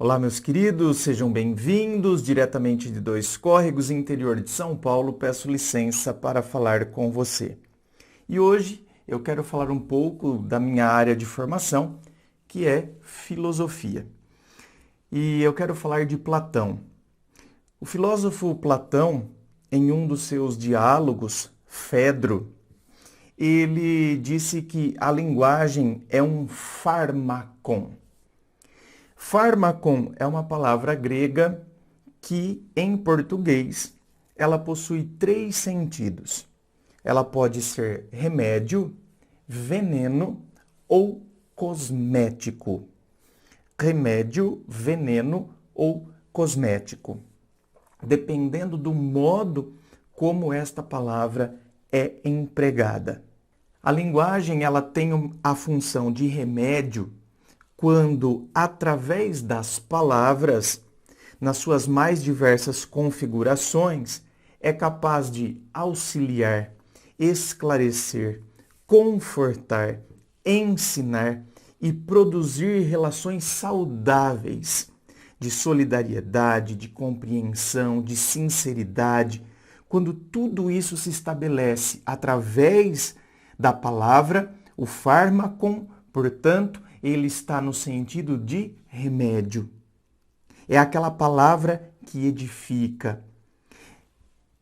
Olá, meus queridos, sejam bem-vindos diretamente de Dois Córregos, interior de São Paulo. Peço licença para falar com você. E hoje eu quero falar um pouco da minha área de formação, que é filosofia. E eu quero falar de Platão. O filósofo Platão, em um dos seus diálogos, Fedro, ele disse que a linguagem é um fármakon. Fármakon é uma palavra grega que, em português, ela possui 3 sentidos. Ela pode ser remédio, veneno ou cosmético. Remédio, veneno ou cosmético. Dependendo do modo como esta palavra é empregada. A linguagem ela tem a função de remédio quando, através das palavras, nas suas mais diversas configurações, é capaz de auxiliar, esclarecer, confortar, ensinar e produzir relações saudáveis de solidariedade, de compreensão, de sinceridade. Quando tudo isso se estabelece através da palavra, o fármakon, portanto, ele está no sentido de remédio. É aquela palavra que edifica.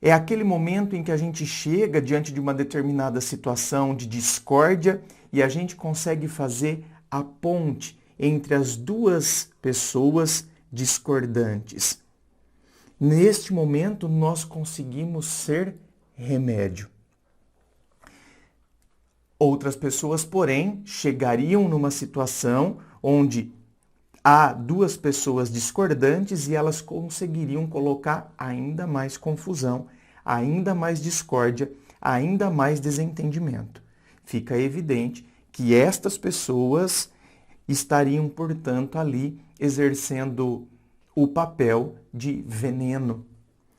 É aquele momento em que a gente chega diante de uma determinada situação de discórdia e a gente consegue fazer a ponte entre as duas pessoas discordantes. Neste momento, nós conseguimos ser remédio. Outras pessoas, porém, chegariam numa situação onde há duas pessoas discordantes e elas conseguiriam colocar ainda mais confusão, ainda mais discórdia, ainda mais desentendimento. Fica evidente que estas pessoas estariam, portanto, ali exercendo o papel de veneno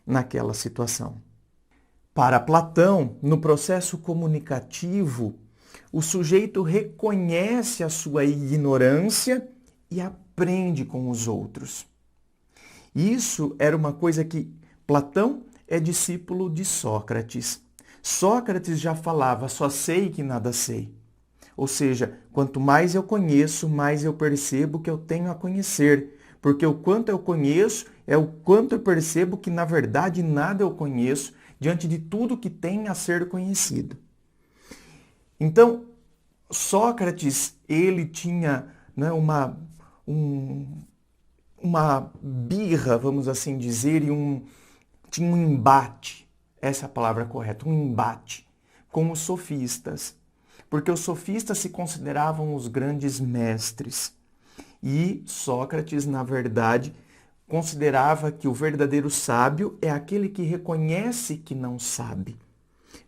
naquela situação. Para Platão, no processo comunicativo, o sujeito reconhece a sua ignorância e aprende com os outros. Isso era uma coisa que Platão é discípulo de Sócrates. Sócrates já falava, só sei que nada sei. Ou seja, quanto mais eu conheço, mais eu percebo que eu tenho a conhecer. Porque o quanto eu conheço é o quanto eu percebo que, na verdade, nada eu conheço diante de tudo que tem a ser conhecido. Então, Sócrates, ele tinha uma birra, vamos assim dizer, e tinha um embate, essa é a palavra correta, um embate com os sofistas. Porque os sofistas se consideravam os grandes mestres. E Sócrates, na verdade, considerava que o verdadeiro sábio é aquele que reconhece que não sabe.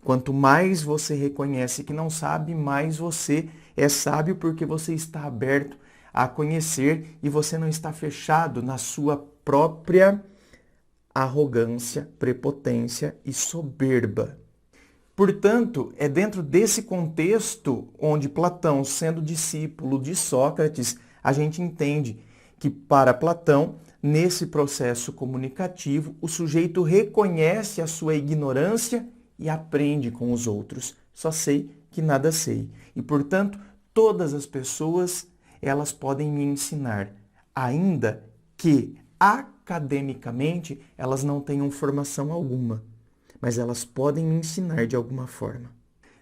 Quanto mais você reconhece que não sabe, mais você é sábio porque você está aberto a conhecer e você não está fechado na sua própria arrogância, prepotência e soberba. Portanto, é dentro desse contexto onde Platão, sendo discípulo de Sócrates, a gente entende que para Platão, nesse processo comunicativo, o sujeito reconhece a sua ignorância e aprende com os outros. Só sei que nada sei. E, portanto, todas as pessoas, elas podem me ensinar, ainda que academicamente elas não tenham formação alguma, mas elas podem me ensinar de alguma forma.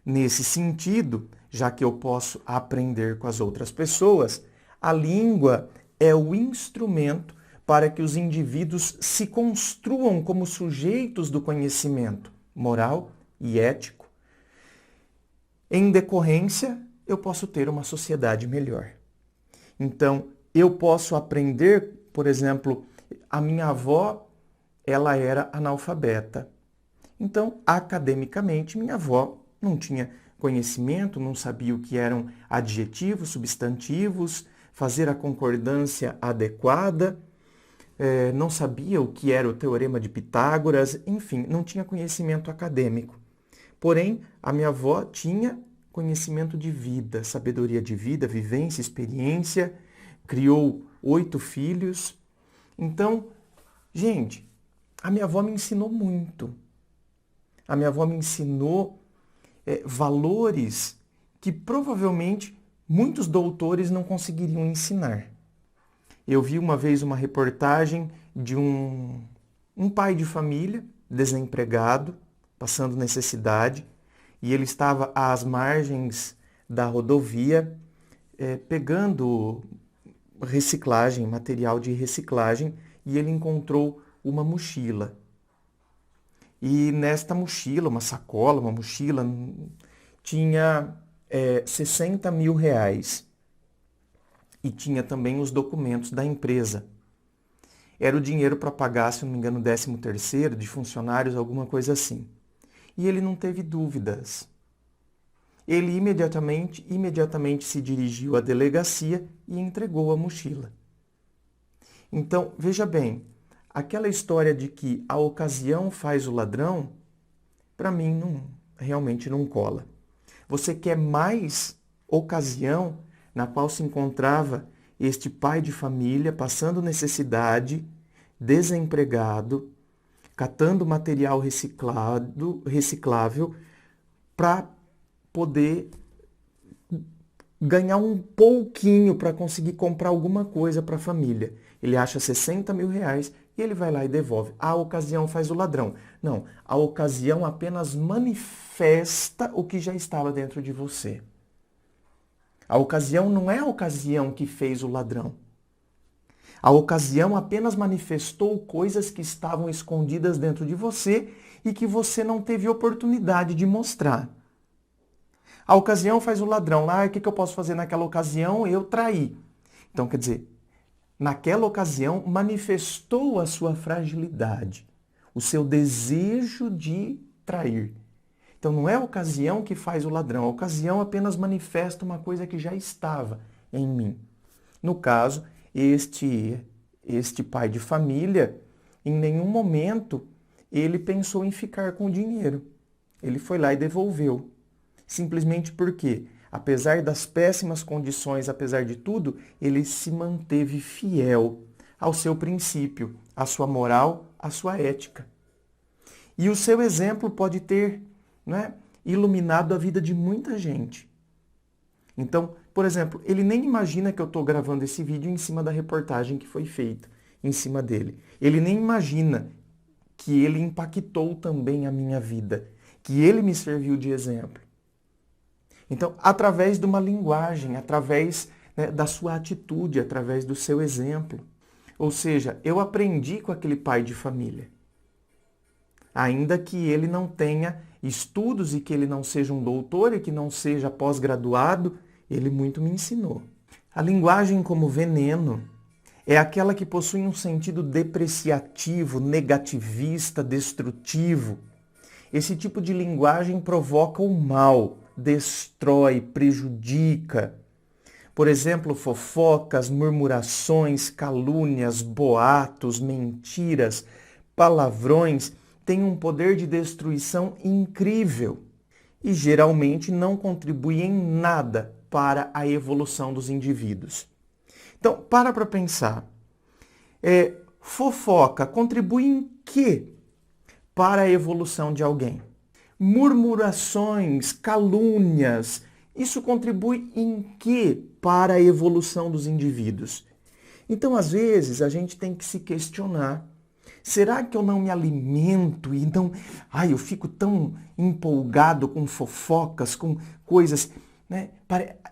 Nesse sentido, já que eu posso aprender com as outras pessoas, a língua é o instrumento para que os indivíduos se construam como sujeitos do conhecimento moral e ético. Em decorrência, eu posso ter uma sociedade melhor. Então, eu posso aprender, por exemplo, a minha avó, ela era analfabeta. Então, academicamente, minha avó não tinha conhecimento, não sabia o que eram adjetivos, substantivos, fazer a concordância adequada, não sabia o que era o Teorema de Pitágoras, enfim, não tinha conhecimento acadêmico. Porém, a minha avó tinha conhecimento de vida, sabedoria de vida, vivência, experiência, criou 8 filhos, Então, gente, a minha avó me ensinou muito. A minha avó me ensinou valores que provavelmente muitos doutores não conseguiriam ensinar. Eu vi uma vez uma reportagem de um pai de família, desempregado, passando necessidade, e ele estava às margens da rodovia pegando reciclagem, material de reciclagem, e ele encontrou uma mochila. E nesta mochila, uma sacola, uma mochila, tinha 60 mil reais. E tinha também os documentos da empresa. Era o dinheiro para pagar, se não me engano, 13º de funcionários, alguma coisa assim. E ele não teve dúvidas. Ele imediatamente se dirigiu à delegacia e entregou a mochila. Então, veja bem, aquela história de que a ocasião faz o ladrão, para mim realmente não cola. Você quer mais ocasião na qual se encontrava este pai de família passando necessidade, desempregado, catando material reciclável para poder ganhar um pouquinho para conseguir comprar alguma coisa para a família. Ele acha 60 mil reais e ele vai lá e devolve. A ocasião faz o ladrão. Não, a ocasião apenas manifesta o que já estava dentro de você. A ocasião não é a ocasião que fez o ladrão. A ocasião apenas manifestou coisas que estavam escondidas dentro de você e que você não teve oportunidade de mostrar. A ocasião faz o ladrão. O que eu posso fazer naquela ocasião? Eu traí. Então, quer dizer, naquela ocasião manifestou a sua fragilidade, o seu desejo de trair. Então não é a ocasião que faz o ladrão, a ocasião apenas manifesta uma coisa que já estava em mim. No caso, este pai de família, em nenhum momento ele pensou em ficar com o dinheiro. Ele foi lá e devolveu. Simplesmente porque, apesar das péssimas condições, apesar de tudo, ele se manteve fiel ao seu princípio, à sua moral, à sua ética. E o seu exemplo pode ter iluminado a vida de muita gente. Então, por exemplo, ele nem imagina que eu estou gravando esse vídeo em cima da reportagem que foi feita em cima dele. Ele nem imagina que ele impactou também a minha vida, que ele me serviu de exemplo. Então, através de uma linguagem, através da sua atitude, através do seu exemplo. Ou seja, eu aprendi com aquele pai de família. Ainda que ele não tenha estudos e que ele não seja um doutor e que não seja pós-graduado, ele muito me ensinou. A linguagem como veneno é aquela que possui um sentido depreciativo, negativista, destrutivo. Esse tipo de linguagem provoca o mal, destrói, prejudica. Por exemplo, fofocas, murmurações, calúnias, boatos, mentiras, palavrões têm um poder de destruição incrível e geralmente não contribuem em nada para a evolução dos indivíduos. Então, para pensar. Fofoca contribui em quê para a evolução de alguém? Murmurações, calúnias, isso contribui em quê para a evolução dos indivíduos? Então, às vezes, a gente tem que se questionar. Será que eu não me alimento e então, eu fico tão empolgado com fofocas, com coisas,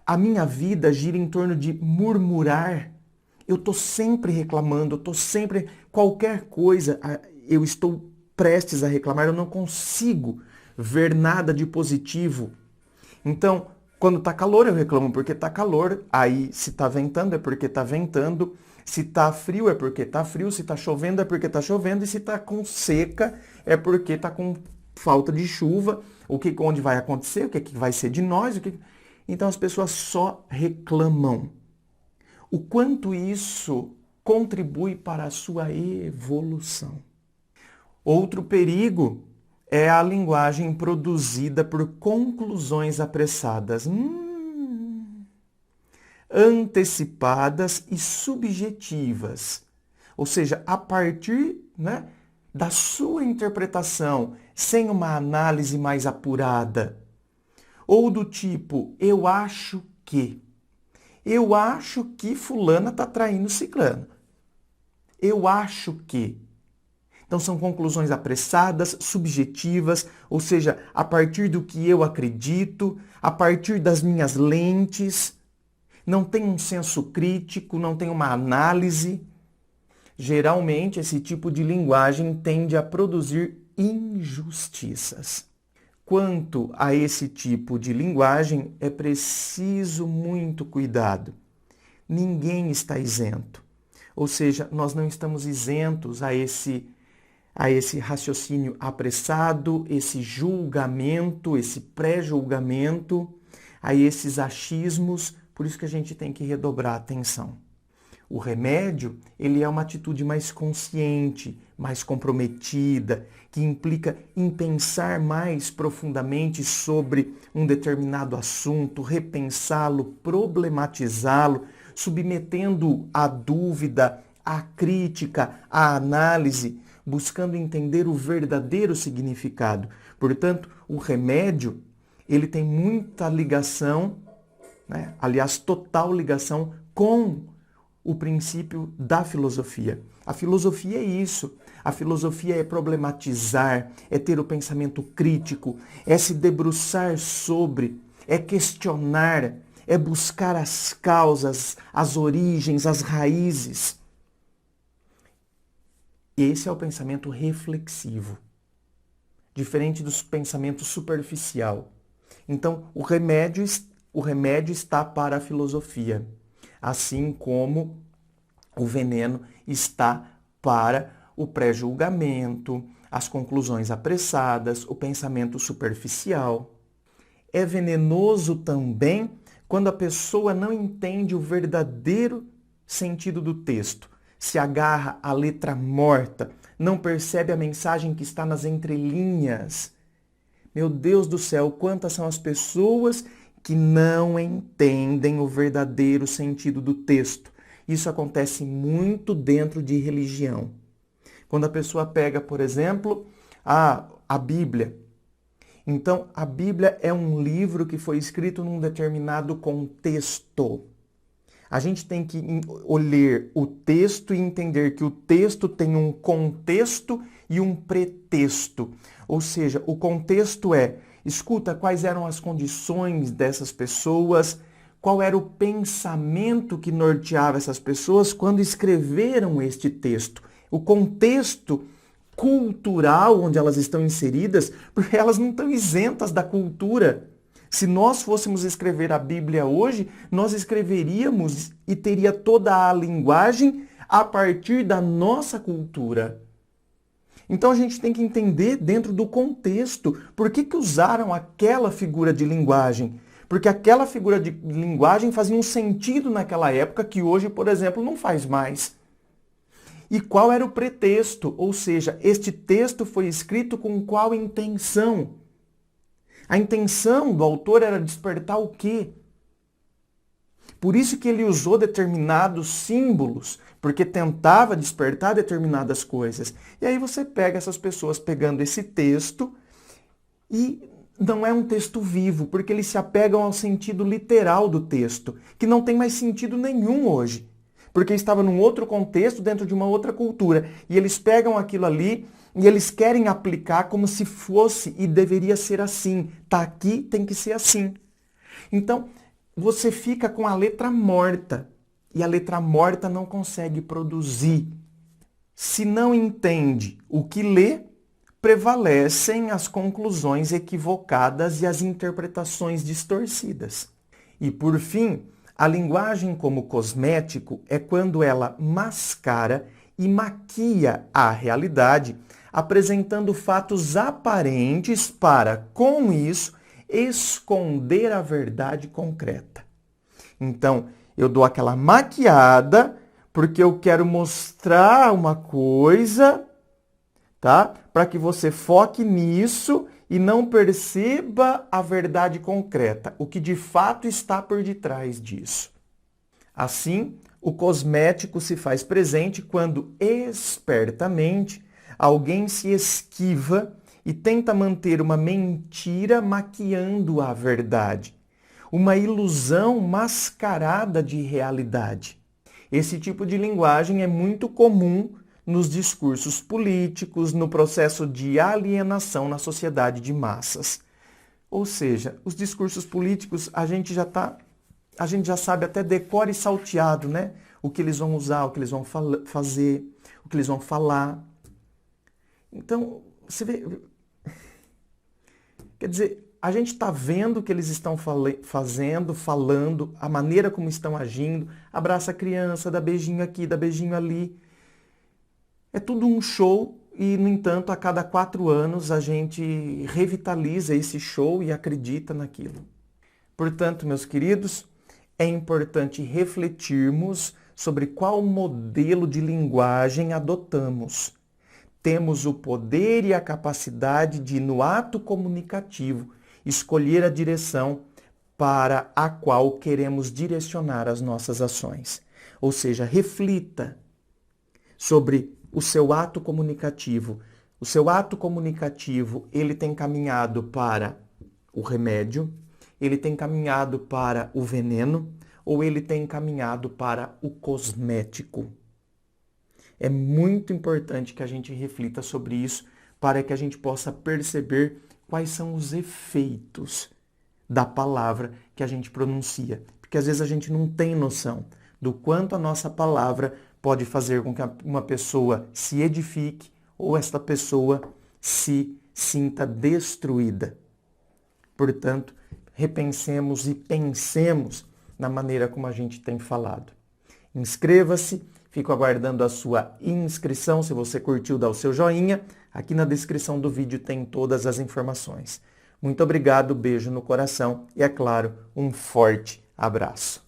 A minha vida gira em torno de murmurar. Eu estou sempre reclamando, qualquer coisa, eu estou prestes a reclamar, eu não consigo ver nada de positivo. Então, quando está calor, eu reclamo porque está calor, aí se está ventando é porque está ventando, se está frio é porque está frio, se está chovendo é porque está chovendo, e se está com seca é porque está com falta de chuva, onde vai acontecer, o que vai ser de nós, Então as pessoas só reclamam. O quanto isso contribui para a sua evolução. Outro perigo é a linguagem produzida por conclusões apressadas, antecipadas e subjetivas. Ou seja, a partir, da sua interpretação, sem uma análise mais apurada. Ou do tipo, eu acho que fulana está traindo ciclano. Eu acho que. Então são conclusões apressadas, subjetivas, ou seja, a partir do que eu acredito, a partir das minhas lentes, não tem um senso crítico, não tem uma análise. Geralmente esse tipo de linguagem tende a produzir injustiças. Quanto a esse tipo de linguagem, é preciso muito cuidado. Ninguém está isento. Ou seja, nós não estamos isentos a esse raciocínio apressado, esse julgamento, esse pré-julgamento, a esses achismos. Por isso que a gente tem que redobrar a atenção. O remédio, ele é uma atitude mais consciente, mais comprometida, que implica em pensar mais profundamente sobre um determinado assunto, repensá-lo, problematizá-lo, submetendo à dúvida, à crítica, à análise, buscando entender o verdadeiro significado. Portanto, o remédio, ele tem muita ligação, aliás, total ligação com o princípio da filosofia. A filosofia é isso. A filosofia é problematizar, é ter o pensamento crítico, é se debruçar sobre, é questionar, é buscar as causas, as origens, as raízes. Esse é o pensamento reflexivo, diferente do pensamento superficial. Então, o remédio está para a filosofia, assim como o veneno está para o pré-julgamento, as conclusões apressadas, o pensamento superficial. É venenoso também quando a pessoa não entende o verdadeiro sentido do texto, se agarra à letra morta, não percebe a mensagem que está nas entrelinhas. Meu Deus do céu, quantas são as pessoas que não entendem o verdadeiro sentido do texto. Isso acontece muito dentro de religião. Quando a pessoa pega, por exemplo, a Bíblia. Então, a Bíblia é um livro que foi escrito num determinado contexto. A gente tem que ler o texto e entender que o texto tem um contexto e um pretexto. Ou seja, o contexto escuta quais eram as condições dessas pessoas, qual era o pensamento que norteava essas pessoas quando escreveram este texto. O contexto cultural onde elas estão inseridas, porque elas não estão isentas da cultura. Se nós fôssemos escrever a Bíblia hoje, nós escreveríamos e teria toda a linguagem a partir da nossa cultura. Então a gente tem que entender dentro do contexto por que usaram aquela figura de linguagem. Porque aquela figura de linguagem fazia um sentido naquela época que hoje, por exemplo, não faz mais. E qual era o pretexto? Ou seja, este texto foi escrito com qual intenção? A intenção do autor era despertar o quê? Por isso que ele usou determinados símbolos, porque tentava despertar determinadas coisas. E aí você pega essas pessoas pegando esse texto e não é um texto vivo, porque eles se apegam ao sentido literal do texto, que não tem mais sentido nenhum hoje, porque estava num outro contexto, dentro de uma outra cultura. E eles pegam aquilo ali e eles querem aplicar como se fosse e deveria ser assim. Tá aqui, tem que ser assim. Então, você fica com a letra morta. E a letra morta não consegue produzir. Se não entende o que lê, prevalecem as conclusões equivocadas e as interpretações distorcidas. E, por fim, a linguagem como cosmético é quando ela mascara e maquia a realidade, apresentando fatos aparentes para, com isso, esconder a verdade concreta. Então, eu dou aquela maquiada porque eu quero mostrar uma coisa, tá? Para que você foque nisso e não perceba a verdade concreta, o que de fato está por detrás disso. Assim, O cosmético se faz presente quando espertamente alguém se esquiva e tenta manter uma mentira maquiando a verdade, uma ilusão mascarada de realidade. Esse tipo de linguagem é muito comum nos discursos políticos, no processo de alienação na sociedade de massas. Ou seja, os discursos políticos a gente já sabe até decor e salteado, né? O que eles vão usar, o que eles vão fazer, o que eles vão falar. Então, você vê... Quer dizer, a gente está vendo o que eles estão fazendo, falando, a maneira como estão agindo. Abraça a criança, dá beijinho aqui, dá beijinho ali. É tudo um show e, no entanto, a cada 4 anos a gente revitaliza esse show e acredita naquilo. Portanto, meus queridos, é importante refletirmos sobre qual modelo de linguagem adotamos. Temos o poder e a capacidade de, no ato comunicativo, escolher a direção para a qual queremos direcionar as nossas ações. Ou seja, reflita sobre o seu ato comunicativo. O seu ato comunicativo, ele tem caminhado para o remédio, ele tem caminhado para o veneno, ou ele tem caminhado para o cosmético. É muito importante que a gente reflita sobre isso para que a gente possa perceber quais são os efeitos da palavra que a gente pronuncia. Porque às vezes a gente não tem noção do quanto a nossa palavra pode fazer com que uma pessoa se edifique ou esta pessoa se sinta destruída. Portanto, repensemos e pensemos na maneira como a gente tem falado. Inscreva-se, fico aguardando a sua inscrição. Se você curtiu, dá o seu joinha. Aqui na descrição do vídeo tem todas as informações. Muito obrigado, beijo no coração e, é claro, um forte abraço.